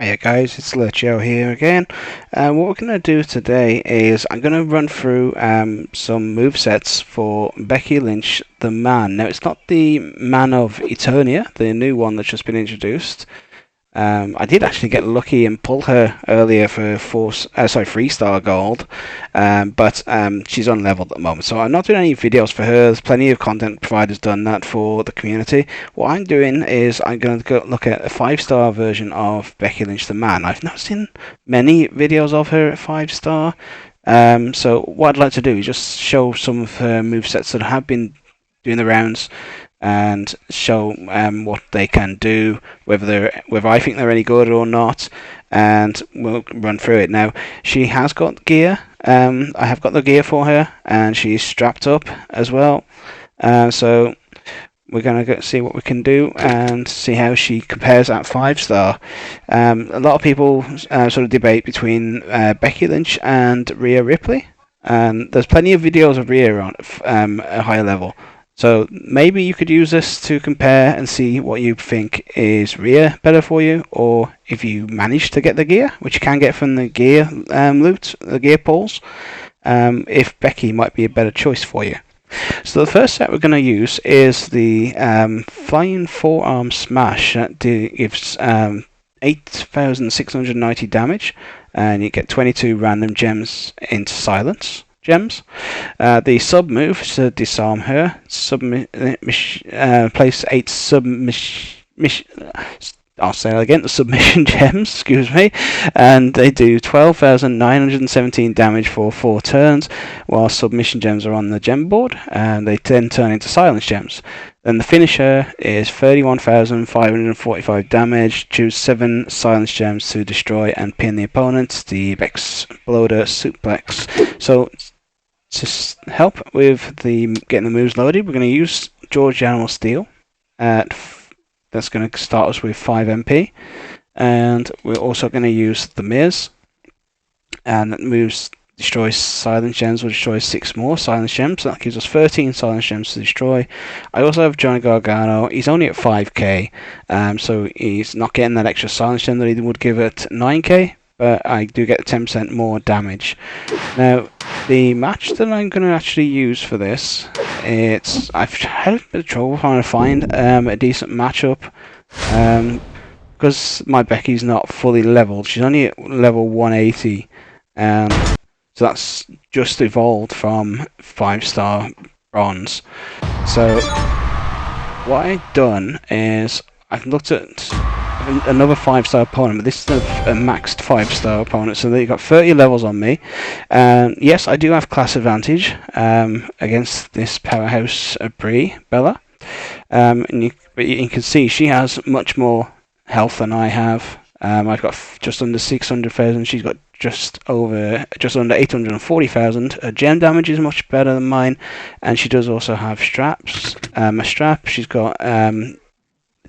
Hey guys, it's Lurcho here again. What we're going to do today is I'm going to run through some movesets for Becky Lynch, the Man. Now, it's not the Man of Eternia, the new one that's just been introduced. I did actually get lucky and pull her earlier for 3-star gold, but she's unleveled at the moment, so I'm not doing any videos for her. There's plenty of content providers done that for the community. What I'm doing is I'm going to go look at a 5-star version of Becky Lynch the Man. I've not seen many videos of her at 5-star, so what I'd like to do is just show some of her movesets that have been doing the rounds and show what they can do, whether I think they're any good or not, and we'll run through it. Now, she has got gear. I have got the gear for her, and she's strapped up as well. So we're going to see what we can do and see how she compares at 5-star. A lot of people sort of debate between Becky Lynch and Rhea Ripley, and there's plenty of videos of Rhea on a higher level. So maybe you could use this to compare and see what you think is Rhea better for you, or if you manage to get the gear, which you can get from the gear loot, the gear pulls, if Becky might be a better choice for you. So the first set we're going to use is the Flying Forearm Smash. That gives 8,690 damage, and you get 22 random gems into silence. Gems. The sub move is to disarm her. Place 8 I'll say that again. The submission gems, excuse me, and they do 12,917 damage for 4 turns, while submission gems are on the gem board, and they then turn into silence gems. Then the finisher is 31,545 damage. Choose 7 silence gems to destroy and pin the opponent. The Exploder Suplex. So to help with getting the moves loaded, we're going to use George Animal Steel. That's going to start us with 5 MP, and we're also going to use the Miz, and that moves destroys silence gems. Will destroy 6 more silence gems. So that gives us 13 silence gems to destroy. I also have Johnny Gargano. He's only at 5k, so he's not getting that extra silence gem that he would give at 9k. But I do get 10% more damage. Now, the match that I'm going to actually use for this, I've had a bit of trouble trying to find a decent matchup, because my Becky's not fully leveled. She's only at level 180, so that's just evolved from 5-star bronze. So what I've done is I've looked at another 5-star opponent, but this is a maxed 5-star opponent, so they've got 30 levels on me. Yes, I do have class advantage against this powerhouse Brie Bella, but you can see she has much more health than I have. I've got just under 600,000. She's got just under 840,000. Her gem damage is much better than mine, and she does also have straps. A strap. She's got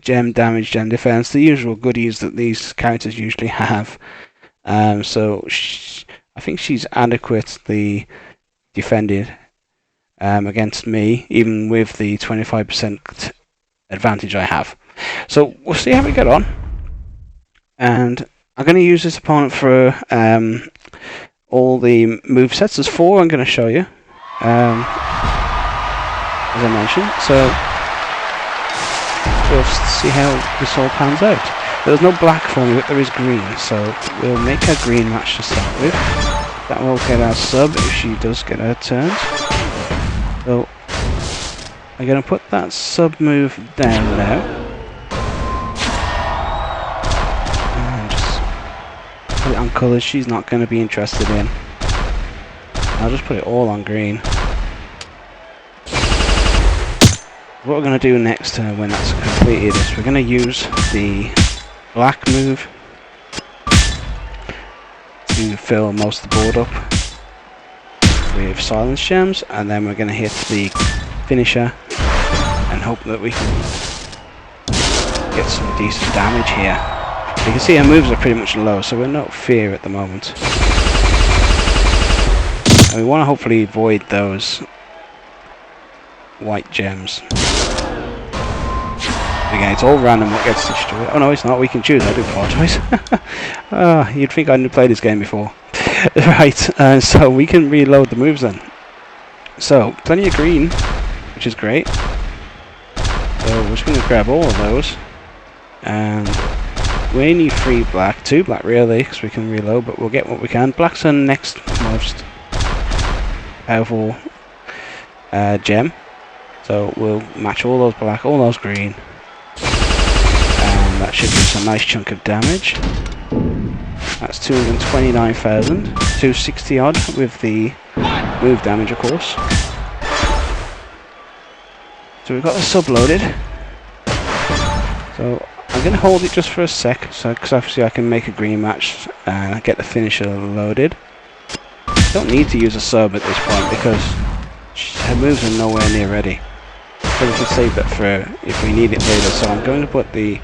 gem damage, gem defense, the usual goodies that these characters usually have. So I think she's adequately defended against me, even with the 25% advantage I have. So we'll see how we get on. And I'm going to use this opponent for all the movesets. There's 4 I'm going to show you, as I mentioned. So we'll see how this all pans out. There's no black for me, but there is green, so we'll make a green match to start with. That will get our sub if she does get her turn. So I'm going to put that sub move down now. And just put it on colours she's not going to be interested in. I'll just put it all on green. What we're going to do next when that's completed is we're going to use the black move to fill most of the board up with silence gems, and then we're going to hit the finisher and hope that we can get some decent damage here. You can see our moves are pretty much low, so we're no fear at the moment. And we want to hopefully avoid those white gems. Again, it's all random what gets destroyed. Oh no, it's not. We can choose. I do apologise. You'd think I'd played this game before. Right, so we can reload the moves then. So, plenty of green, which is great. So we're just going to grab all of those. And we need 3 black, 2 black really, because we can reload, but we'll get what we can. Black's the next most powerful gem. So we'll match all those black, all those green. And that should give us a nice chunk of damage. That's 229,000, 260 odd with the move damage of course. So we've got the sub loaded. So I'm going to hold it just for a sec, because obviously I can make a green match and get the finisher loaded. Don't need to use a sub at this point because her moves are nowhere near ready. So we can save that for if we need it later. So I'm going to put the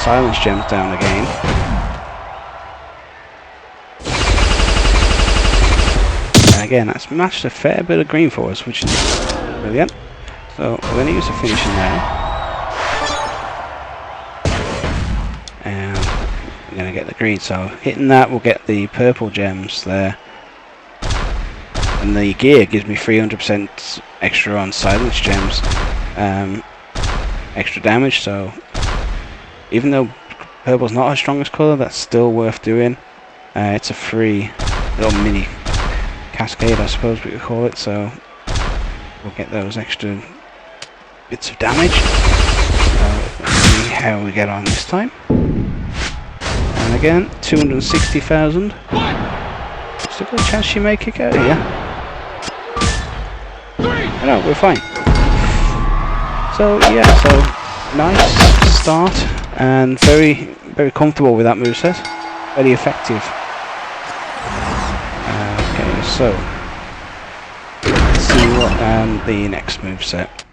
silence gems down again. And again, that's matched a fair bit of green for us, which is brilliant. So we're going to use the finisher now. And we're going to get the green. So hitting that, we'll get the purple gems there. And the gear gives me 300% extra on silence gems, extra damage. So even though purple's not our strongest colour, that's still worth doing. It's a free little mini cascade, I suppose we could call it. So we'll get those extra bits of damage. Let's see how we get on this time. And again, 260,000. Still got a chance she may kick out of here. No, we're fine. So yeah, so nice start and very, very comfortable with that moveset. Very effective. Okay, so let's see what the next moveset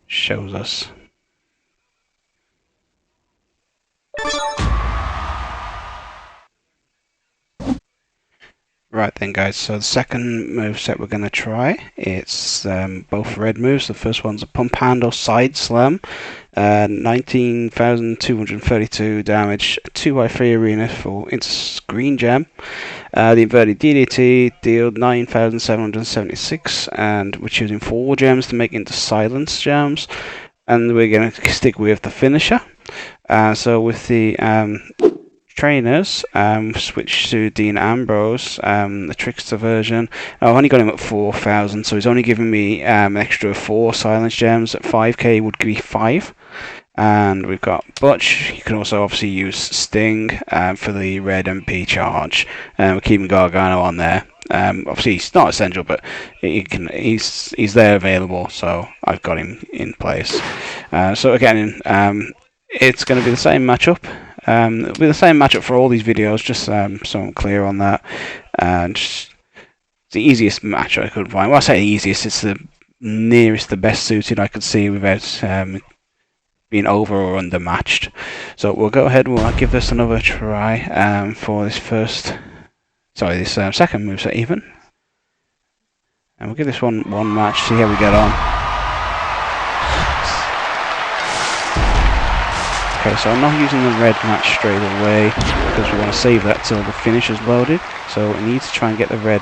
shows us. Right then guys, so the second moveset we're going to try, it's both red moves. The first one's a pump handle side slam, 19,232 damage, 2x3 arena for its green gem. The inverted DDT dealt 9,776, and we're choosing 4 gems to make into silence gems, and we're going to stick with the finisher. So with the trainers, switch to Dean Ambrose, the trickster version. I've only got him at 4,000, so he's only giving me an extra 4 silence gems. At 5k would be 5. And we've got Butch. You can also obviously use Sting for the red MP charge. We're keeping Gargano on there. Obviously he's not essential, but he's there available, so I've got him in place. So again, it's going to be the same matchup. It'll be the same matchup for all these videos, just so I'm clear on that. Just the easiest match I could find. Well, I say the easiest, it's the nearest, the best suited I could see without being over or under matched. So we'll go ahead and we'll give this another try for this this second moveset even. And we'll give this one match, see how we get on. Okay, so I'm not using the red match straight away because we want to save that till the finish is loaded. So I need to try and get the red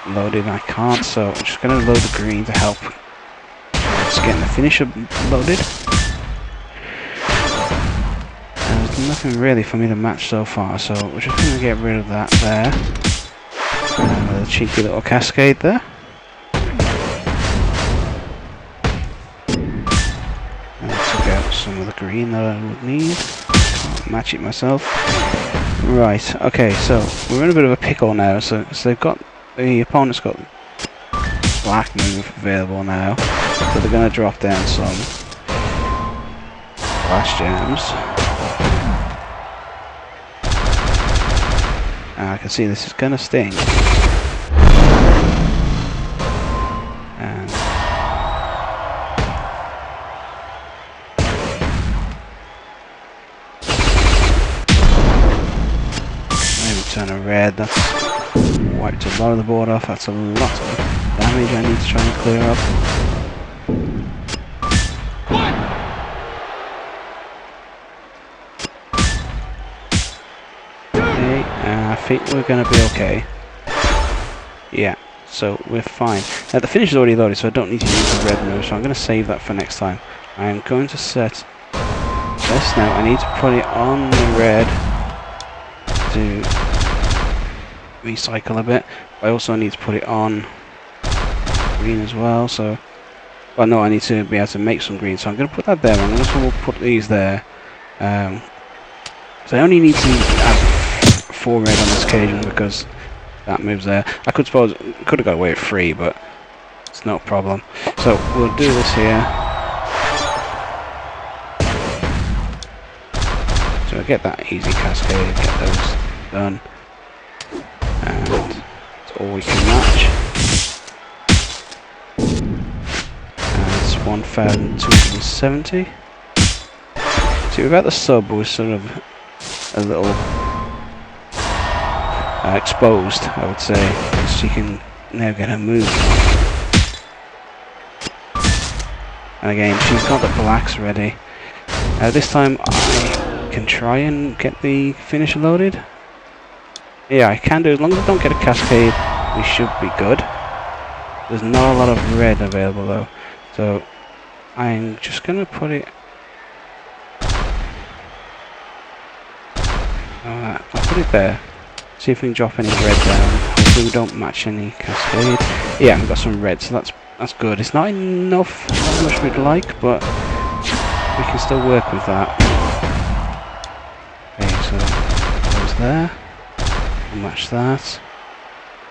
loaded and I can't, so I'm just going to load the green to help just getting the finisher loaded. And there's nothing really for me to match so far, so we're just going to get rid of that there. And a cheeky little cascade there. Some of the green that I would need. Can't match it myself. Right, okay, so we're in a bit of a pickle now. So they've got, the opponent's got black move available now. So they're going to drop down some flash gems. And I can see this is going to sting. And turn a red, that's wiped a lot of the board off, that's a lot of damage I need to try and clear up. Okay, I think we're going to be okay. Yeah, so we're fine. The finish is already loaded, so I don't need to use the red move, so I'm going to save that for next time. I am going to set this now. I need to put it on the red to recycle a bit. I also need to put it on green as well, so... Well, no, I need to be able to make some green, so I'm going to put that there. I'm going to put these there. So I only need to add 4 red on this occasion because that moves there. I could have got away with 3, but it's no problem. So we'll do this here. So I get that easy cascade, get those done, and that's all we can match. And it's 1,270. See, without the sub, we're sort of a little exposed, I would say. She can now get her move. And again, she's got the blacks ready. This time I can try and get the finisher loaded. Yeah, I can do. As long as I don't get a cascade, we should be good. There's not a lot of red available though. So I'm just going to put it... I'll put it there. See if we can drop any red down. Hopefully we don't match any cascade. Yeah, we've got some red, so that's good. It's not enough, not as much we'd like, but we can still work with that. Okay, so goes there. I'll match that.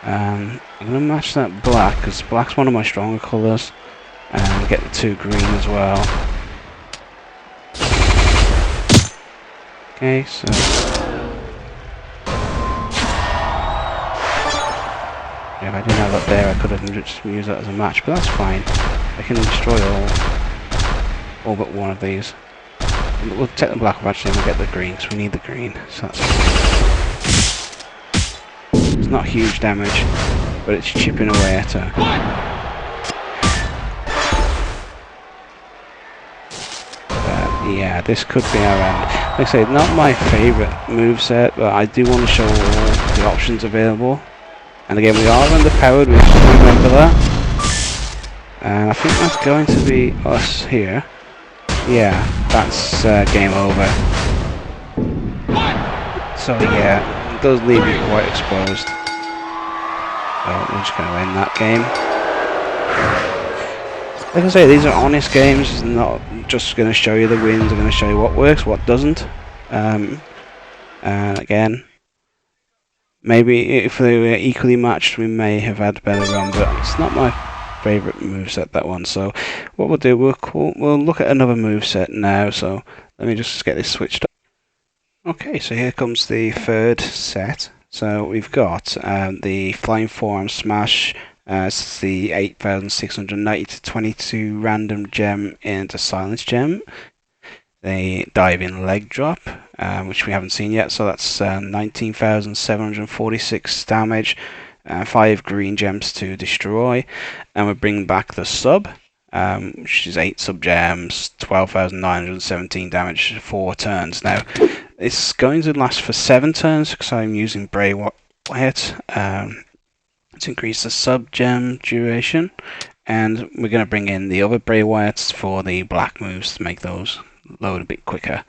I'm going to match that black, because black's one of my stronger colours. And get the 2 green as well. Okay, so... If I didn't have that there, I could have just used that as a match, but that's fine. I can destroy all but one of these. We'll take the black off actually and we'll get the green, because we need the green, so that's fine. It's not huge damage, but it's chipping away at her. Yeah, this could be our end. Like I say, not my favourite moveset, but I do want to show all the options available. And again, we are underpowered, we have to remember that. And I think that's going to be us here. Yeah, that's game over. So yeah, it does leave you quite exposed. So we're just going to end that game. Like I say, these are honest games, it's not just going to show you the wins, they're going to show you what works, what doesn't. And again, maybe if they were equally matched, we may have had a better run, but it's not my favourite moveset, that one. So what we'll do, we'll look at another moveset now, so let me just get this switched up. Okay, so here comes the third set. So we've got the Flying Forearm Smash, it's the 8,690 to 22 random gem into Silence Gem. The Diving Leg Drop, which we haven't seen yet, so that's 19,746 damage, 5 green gems to destroy, and we bring back the sub, which is 8 sub gems, 12,917 damage, 4 turns. Now, it's going to last for 7 turns because I'm using Bray Wyatt to increase the sub gem duration, and we're going to bring in the other Bray Wyatts for the black moves to make those load a bit quicker.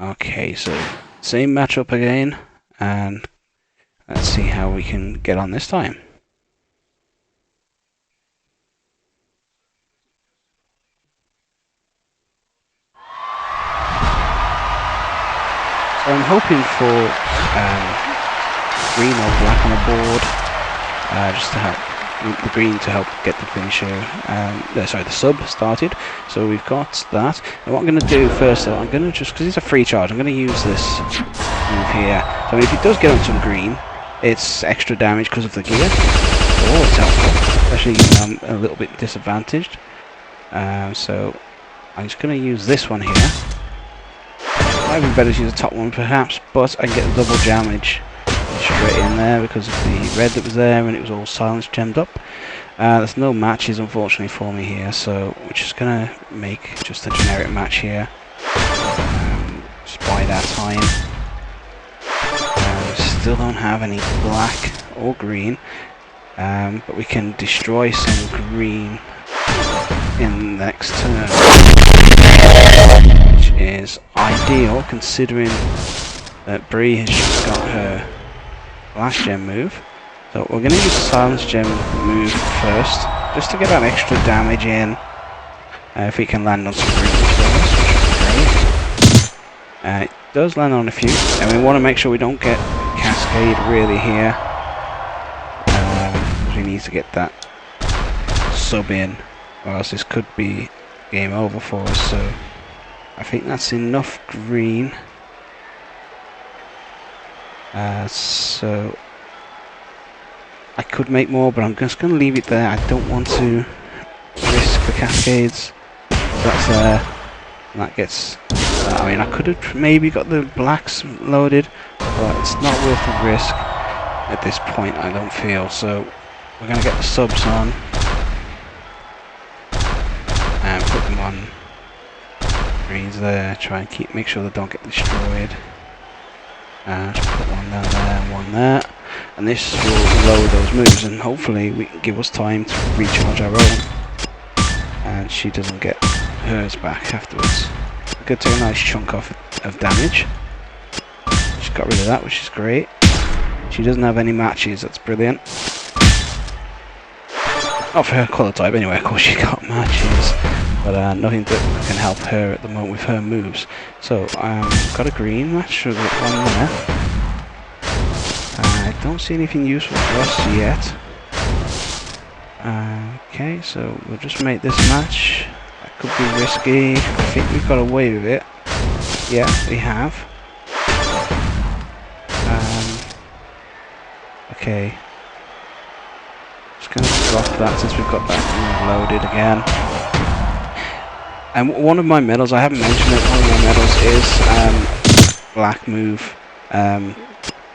Okay, so same matchup again, and let's see how we can get on this time. So I'm hoping for green or black on the board, just to help the green to help get the finisher, sorry, the sub started. So we've got that. And what I'm going to do first, though, I'm going to just, because it's a free charge, I'm going to use this move here. So I mean, if it does get onto the green, it's extra damage because of the gear. Oh, it's helpful, especially when I'm a little bit disadvantaged. So I'm just going to use this one here. Might be better to use the top one perhaps, but I can get the double damage straight in there because of the red that was there and it was all silence gemmed up. There's no matches unfortunately for me here, so we're just gonna make just a generic match here. Just buy that time. still don't have any black or green, but we can destroy some green in the next turn, which is ideal considering that Bree has just got her last gem move. So we're going to use the silence gem move first, just to get that extra damage in. If we can land on some green first, which would be great. It does land on a few, and we want to make sure we don't get Cascade really here. We need to get that sub in, or else this could be game over for us. So I think that's enough green. So I could make more, but I'm just going to leave it there. I don't want to risk the cascades. That's there. And that gets... I mean, I could have maybe got the blacks loaded, but it's not worth the risk at this point, I don't feel. So we're going to get the subs on and put them on greens there. Try and make sure they don't get destroyed. Just put one down there and one there, and this will lower those moves, and hopefully we can give us time to recharge our own, and she doesn't get hers back afterwards. We could take a nice chunk off of damage. She's got rid of that, which is great. She doesn't have any matches, that's brilliant. Not for her colour type anyway, of course she got matches, but nothing that can help her at the moment with her moves. So got a green match, so got one there. I don't see anything useful for us yet. Okay, so we'll just make this match. That could be risky. I think we've got away with it. Yeah, we have. Okay. Just going to drop that since we've got that loaded again. And one of my medals, I haven't mentioned it, one of my medals is black move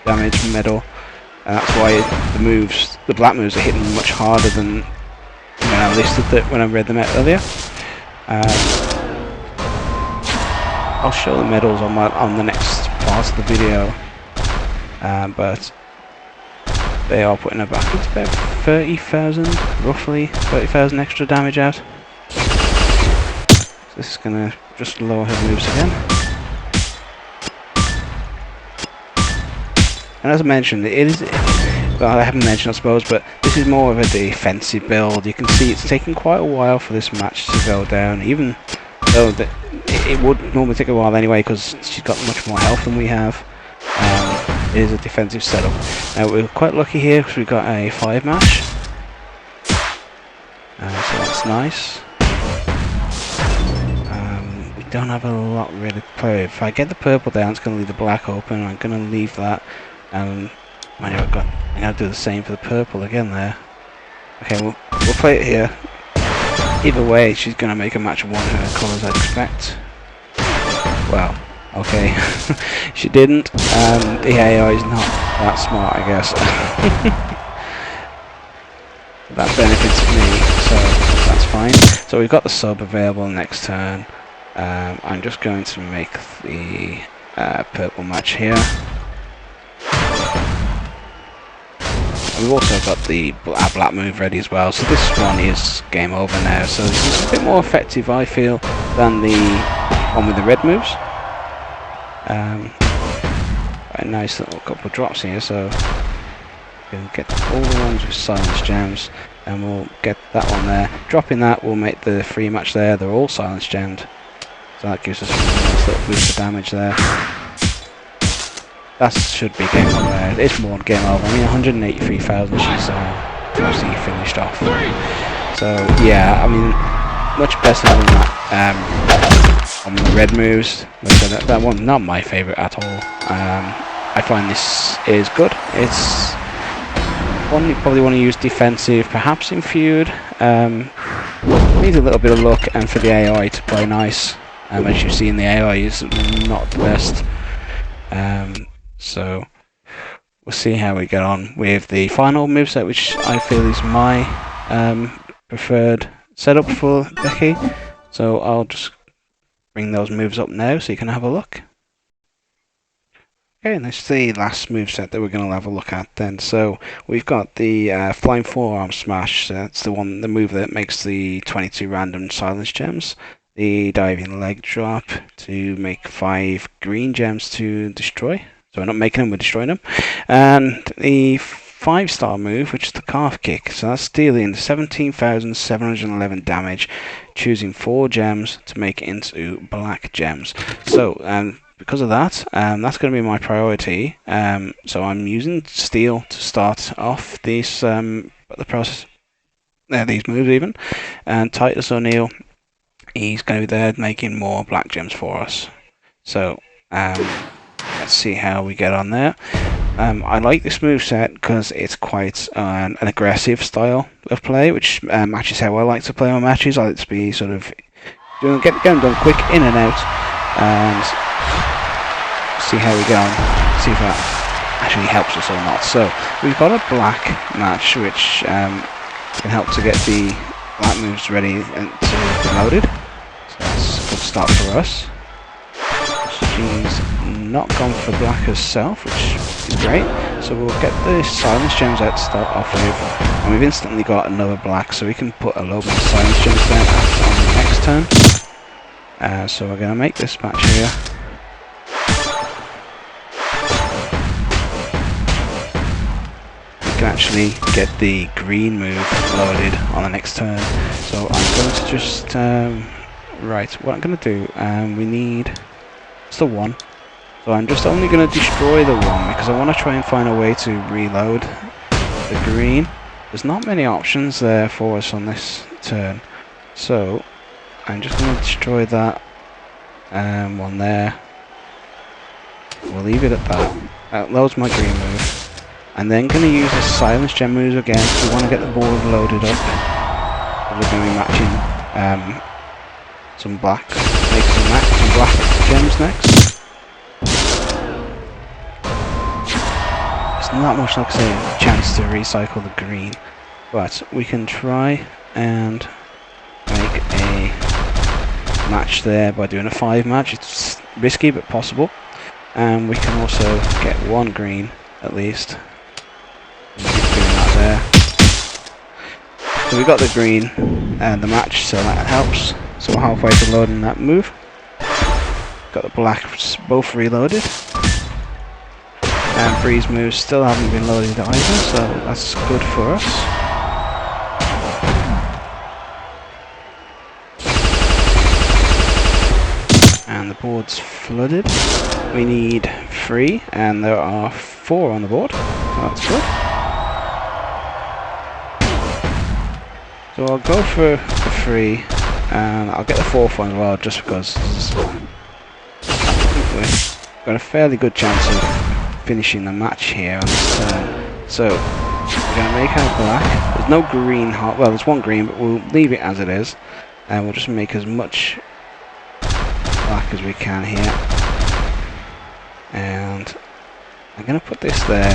damage medal. And that's why the black moves are hitting much harder than when I listed it, when I read them out earlier. I'll show the medals on the next part of the video, but they are putting about, I think it's about 30,000, roughly 30,000 extra damage out. So this is going to just lower her moves again. And as I mentioned, it is, well, I haven't mentioned I suppose, but this is more of a defensive build. You can see it's taking quite a while for this match to go down, even though it would normally take a while anyway, because she's got much more health than we have. It is a defensive setup. Now we're quite lucky here because we've got a 5 match. So that's nice. We don't have a lot really to play with. If I get the purple down, it's going to leave the black open. I'm going to leave that. I'm going to do the same for the purple again there. Okay, we'll play it here. Either way, she's going to make a match of one of her colours, I'd expect. Well, okay. She didn't. The AI is not that smart, I guess. That benefits me, so that's fine. So we've got the sub available next turn. I'm just going to make the purple match here. And we've also got the black move ready as well, so this one is game over now. So this is a bit more effective, I feel, than the one with the red moves. A nice little couple of drops here, so we can get all the ones with silence gems, and we'll get that one there. Dropping that, we'll make the free match there. They're all silence gemmed, so that gives us a nice little boost of damage there. That should be game over. It's more game over. I mean, 183,000 she's mostly finished off. So yeah, I mean, much better than that on the red moves. Like I said, that one's not my favourite at all. I find this is good. It's one you probably want to use defensive, perhaps in feud. Needs a little bit of luck, and for the AI to play nice. As you see, in the AI is not the best. So we'll see how we get on with the final moveset, which I feel is my preferred setup for Becky. So I'll just bring those moves up now so you can have a look. Okay, and that's the last moveset that we're going to have a look at then. So we've got the Flying Forearm Smash. So that's the move that makes the 22 random silence gems. The Diving Leg Drop to make 5 green gems to destroy. So we're not making them, we're destroying them. And the 5-star move, which is the Calf Kick. So that's dealing 17,711 damage, choosing 4 gems to make it into black gems. So because of that, that's going to be my priority. So I'm using steel to start off these the process. These moves even, and Titus O'Neil, he's going to be there making more black gems for us. So let's see how we get on there. I like this moveset because it's quite an aggressive style of play, which matches how I like to play my matches. I like to be sort of get them done quick, in and out, and see how we go on, see if that actually helps us or not. So we've got a black match which can help to get the black moves ready and to be loaded. So that's a good start for us. She's not gone for black herself, which is great. So we'll get the silence gems out to start off with, and we've instantly got another black, so we can put a load more silence gems down on the next turn. So we're going to make this match here. Can actually get the green move loaded on the next turn. So I'm going to just right, what I'm going to do, we need it's the 1. So I'm just only going to destroy the 1 because I want to try and find a way to reload the green. There's not many options there for us on this turn, so I'm just going to destroy that one there. We'll leave it at that. That loads my green move. And then going to use the silence gem moves again. We want to get the board loaded up. We're going to be matching some black, make some black gems next. It's not much, like I say, a chance to recycle the green, but we can try and make a match there by doing a 5 match. It's risky but possible, and we can also get 1 green at least. Doing that there. So we got the green and the match, so that helps. So we're halfway to loading that move. Got the blacks both reloaded. And Breeze moves still haven't been loaded either, so that's good for us. And the board's flooded. We need 3, and there are 4 on the board, so that's good. So I'll go for the 3, and I'll get the 4th one as well, just because we've got a fairly good chance of finishing the match here on this turn. So we're going to make our black. There's no green hot. Well, there's 1 green, but we'll leave it as it is, and we'll just make as much black as we can here. And I'm going to put this there.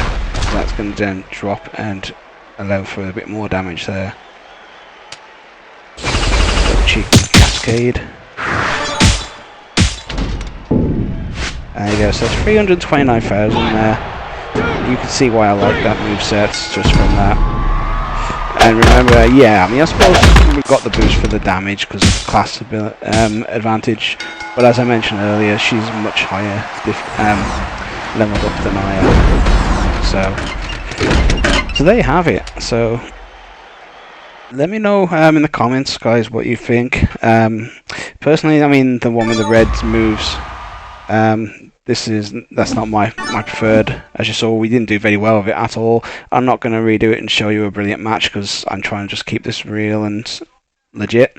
That's going to then drop and allow for a bit more damage there. Cheeky cascade. There you go, so it's 329,000 there. You can see why I like that moveset just from that. And remember, yeah, I mean, I suppose we got the boost for the damage because of class advantage, but as I mentioned earlier, she's much higher leveled up than I am. So there you have it. So let me know in the comments, guys, what you think. Personally, I mean, the one with the red moves, that's not my preferred. As you saw, we didn't do very well with it at all. I'm not going to redo it and show you a brilliant match because I'm trying to just keep this real and legit.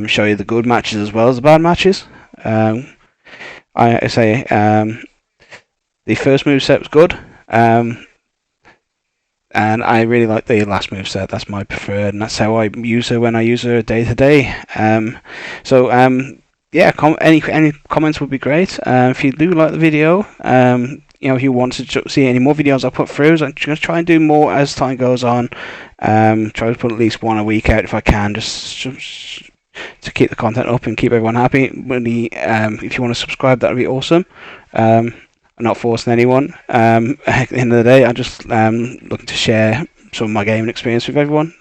Show you the good matches as well as the bad matches. I say the first moveset was good. And I really like the last moveset. That's my preferred, and that's how I use her when I use her day to day. Yeah, any comments would be great. If you do like the video, you know, if you want to see any more videos I put through, I'm going to try and do more as time goes on. Try to put at least 1 a week out if I can, just to keep the content up and keep everyone happy. Really, if you want to subscribe, that would be awesome. I'm not forcing anyone. At the end of the day, I'm just looking to share some of my gaming experience with everyone.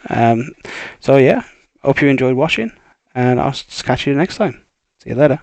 So yeah, hope you enjoyed watching, and I'll catch you next time. See you later.